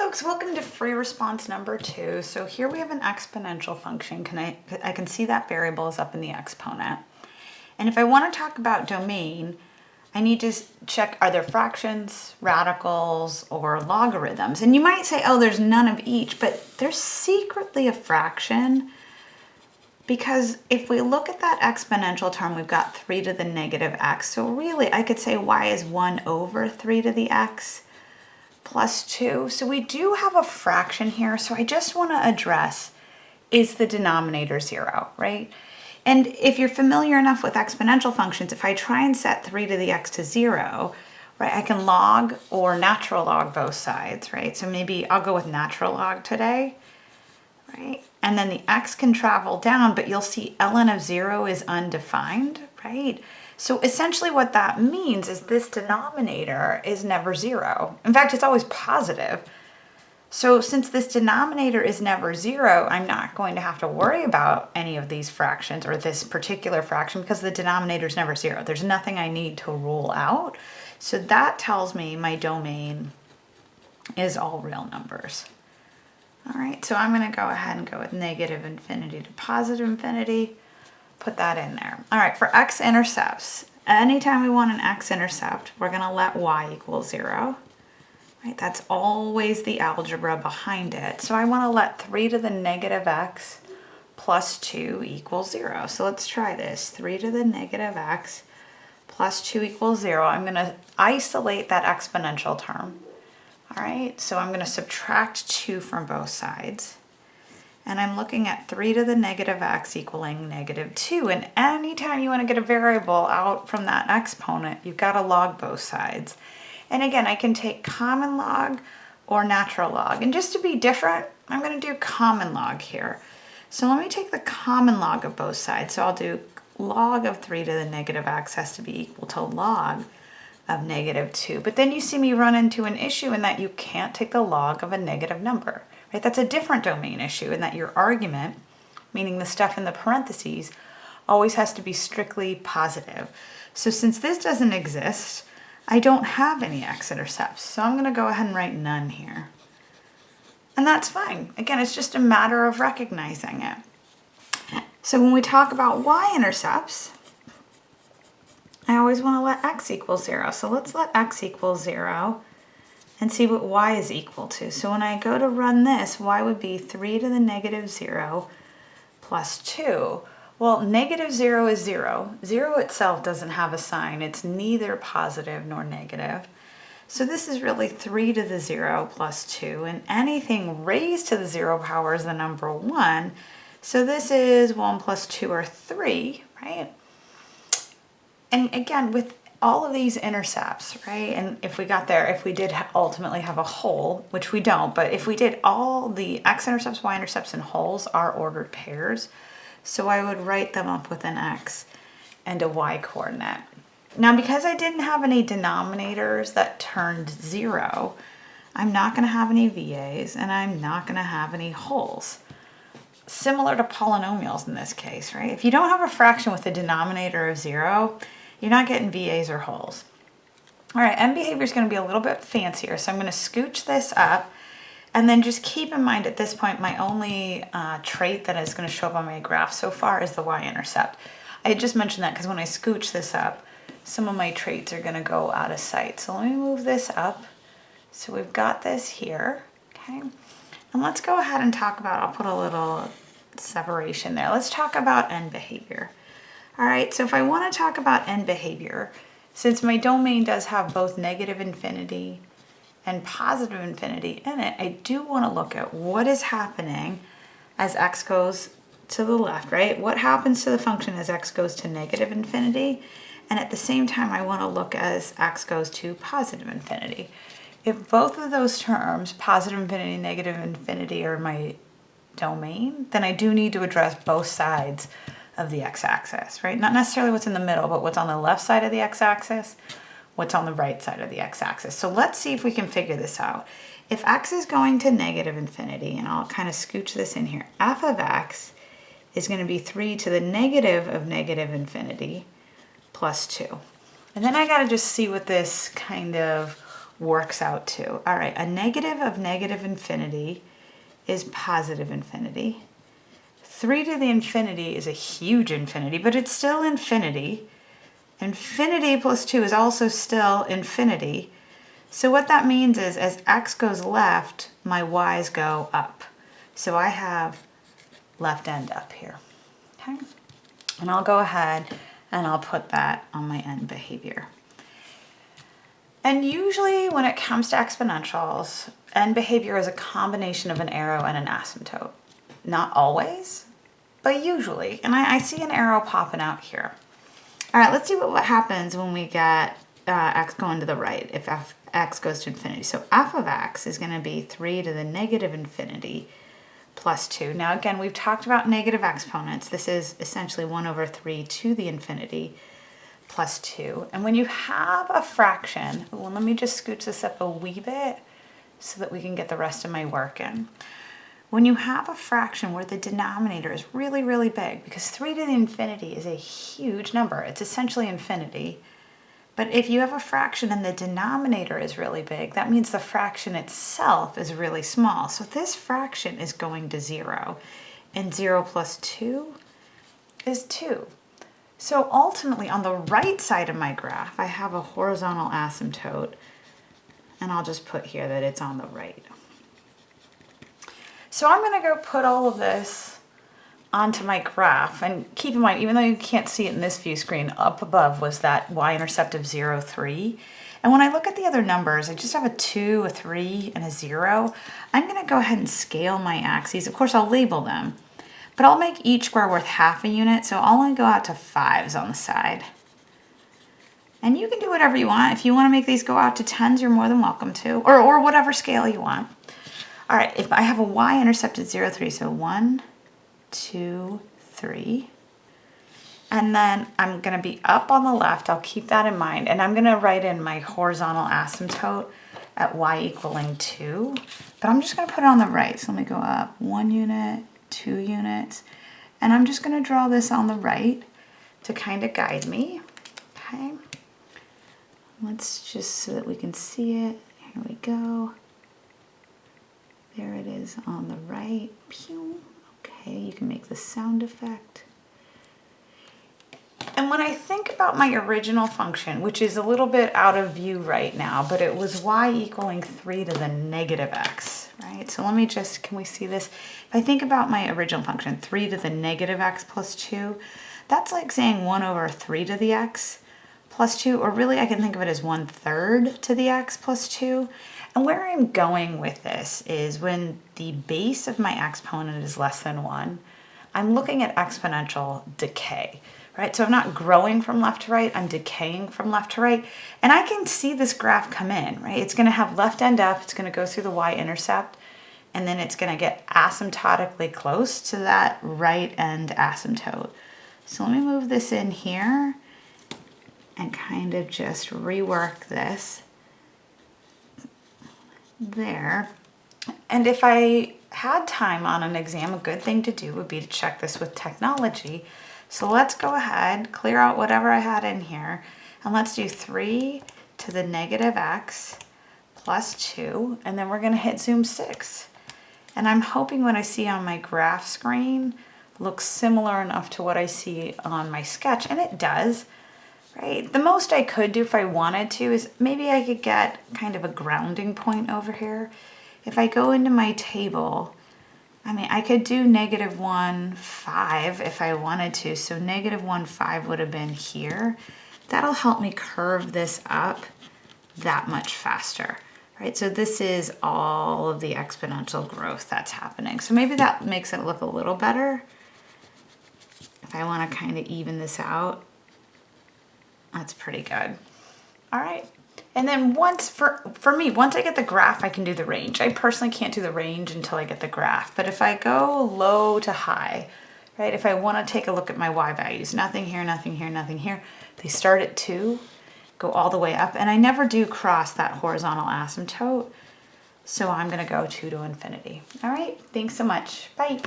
folks, welcome to free response number 2. So here we have an exponential function. I can see that variable is up in the exponent. And if I want to talk about domain, I need to check, are there fractions, radicals, or logarithms? And you might say, oh, there's none of each, but there's secretly a fraction, because if we look at that exponential term, we've got 3 to the negative x. So really, I could say y is 1 over 3 to the x plus 2. So we do have a fraction here. So I just want to address, is the denominator 0, right? And if you're familiar enough with exponential functions, if I try and set 3 to the x to 0, right, I can log or natural log both sides, right? So maybe I'll go with natural log today, right? And then the x can travel down, but you'll see ln of 0 is undefined, right? So essentially what that means is this denominator is never 0. In fact, it's always positive. So since this denominator is never 0, I'm not going to have to worry about any of these fractions or this particular fraction because the denominator is never 0. There's nothing I need to rule out. So that tells me my domain is all real numbers. All right, so I'm going to go ahead and go with negative infinity to positive infinity. Put that in there. All right, for x-intercepts, anytime we want an x-intercept, we're going to let y equal 0. Right, that's always the algebra behind it. So I want to let 3 to the negative x plus 2 equals 0. So let's try this. 3 to the negative x plus 2 equals 0. I'm going to isolate that exponential term. All right, so I'm going to subtract 2 from both sides. And I'm looking at 3 to the negative x equaling negative 2. And anytime you want to get a variable out from that exponent, you've got to log both sides. And again, I can take common log or natural log. And just to be different, I'm going to do common log here. So let me take the common log of both sides. So I'll do log of 3 to the negative x has to be equal to log of negative 2. But then you see me run into an issue in that you can't take the log of a negative number. Right? That's a different domain issue in that your argument, meaning the stuff in the parentheses, always has to be strictly positive. So since this doesn't exist, I don't have any x-intercepts. So I'm going to go ahead and write none here. And that's fine. Again, it's just a matter of recognizing it. So when we talk about y-intercepts, I always want to let x equal 0. So let's let x equal 0 and see what y is equal to. So when I go to run this, y would be 3 to the negative 0 plus 2. Well, negative 0 is 0. 0 itself doesn't have a sign. It's neither positive nor negative. So this is really 3 to the 0 plus 2. And anything raised to the 0 power is the number 1. So this is 1 plus 2 or 3, right? And again, with all of these intercepts, right? And if we got there, if we did ultimately have a whole, which we don't, but if we did all the x-intercepts, y-intercepts, and wholes are ordered pairs, so I would write them up with an x and a y coordinate. Now, because I didn't have any denominators that turned 0, I'm not going to have any VAs and I'm not going to have any wholes. Similar to polynomials in this case, right? If you don't have a fraction with a denominator of 0, you're not getting VAs or wholes. All right, end behavior is going to be a little bit fancier, so I'm going to scooch this up. And then just keep in mind at this point, my only trait that is going to show up on my graph so far is the y-intercept. I just mentioned that because when I scooch this up, some of my traits are going to go out of sight. So let me move this up. So we've got this here, okay? And let's go ahead and talk about, I'll put a little separation there. Let's talk about end behavior. All right, so if I want to talk about end behavior, since my domain does have both negative infinity and positive infinity in it, I do want to look at what is happening as x goes to the left, right? What happens to the function as x goes to negative infinity? And at the same time, I want to look as x goes to positive infinity. If both of those terms, positive infinity, negative infinity, are my domain, then I do need to address both sides of the x-axis, right? Not necessarily what's in the middle, but what's on the left side of the x-axis, what's on the right side of the x-axis. So let's see if we can figure this out. If x is going to negative infinity, and I'll kind of scooch this in here, f of x is going to be 3 to the negative of negative infinity plus 2. And then I got to just see what this kind of works out to. All right, a negative of negative infinity is positive infinity. 3 to the infinity is a huge infinity, but it's still infinity. Infinity plus 2 is also still infinity. So what that means is as x goes left, my y's go up. So I have left end up here. Okay? And I'll go ahead and I'll put that on my end behavior. And usually when it comes to exponentials, end behavior is a combination of an arrow and an asymptote. Not always, but usually. And I see an arrow popping out here. All right, let's see what happens when we get x going to the right, if x goes to infinity. So f of x is going to be 3 to the negative infinity plus 2. Now again, we've talked about negative exponents. This is essentially 1 over 3 to the infinity plus 2. And when you have a fraction, well, let me just scooch this up a wee bit so that we can get the rest of my work in. When you have a fraction where the denominator is really, really big, because 3 to the infinity is a huge number, it's essentially infinity. But if you have a fraction and the denominator is really big, that means the fraction itself is really small. So this fraction is going to 0, and 0 plus 2 is 2. So ultimately, on the right side of my graph, I have a horizontal asymptote, and I'll just put here that it's on the right. So I'm going to go put all of this onto my graph, and keep in mind, even though you can't see it in this view screen, up above was that y-intercept of 0, 3. And when I look at the other numbers, I just have a 2, a 3, and a 0. I'm going to go ahead and scale my axes. Of course, I'll label them, but I'll make each square worth half a unit, so I'll only go out to 5s on the side. And you can do whatever you want. If you want to make these go out to 10s, you're more than welcome to, or whatever scale you want. All right, if I have a y-intercept at 0, 3, so 1, 2, 3. And then I'm going to be up on the left. I'll keep that in mind. And I'm going to write in my horizontal asymptote at y equaling 2. But I'm just going to put it on the right. So let me go up 1 unit, 2 units. And I'm just going to draw this on the right to kind of guide me. Okay. Let's just, so that we can see it. Here we go. There it is on the right. Pew. Okay, you can make the sound effect. And when I think about my original function, which is a little bit out of view right now, but it was y equaling 3 to the negative x, right? So let me just, can we see this? If I think about my original function, 3 to the negative x plus 2, that's like saying 1 over 3 to the x plus 2, or really I can think of it as 1/3 to the x plus 2. And where I'm going with this is when the base of my exponent is less than 1, I'm looking at exponential decay, right? So I'm not growing from left to right, I'm decaying from left to right. And I can see this graph come in, right? It's going to have left end up, it's going to go through the y-intercept, and then it's going to get asymptotically close to that right end asymptote. So let me move this in here and kind of just rework this there. And if I had time on an exam, a good thing to do would be to check this with technology. So let's go ahead, clear out whatever I had in here, and let's do 3 to the negative x plus 2, and then we're going to hit zoom 6. And I'm hoping what I see on my graph screen looks similar enough to what I see on my sketch, and it does. Right. The most I could do if I wanted to is maybe I could get kind of a grounding point over here. If I go into my table, I mean, I could do -1, 5 if I wanted to. So -1, 5 would have been here. That'll help me curve this up that much faster, right? So this is all of the exponential growth that's happening. So maybe that makes it look a little better. If I want to kind of even this out. That's pretty good. All right. And then once, for me, once I get the graph, I can do the range. I personally can't do the range until I get the graph. But if I go low to high, right, if I want to take a look at my y values, nothing here, nothing here, nothing here, they start at 2, go all the way up. And I never do cross that horizontal asymptote. So I'm going to go 2 to infinity. All right. Thanks so much. Bye.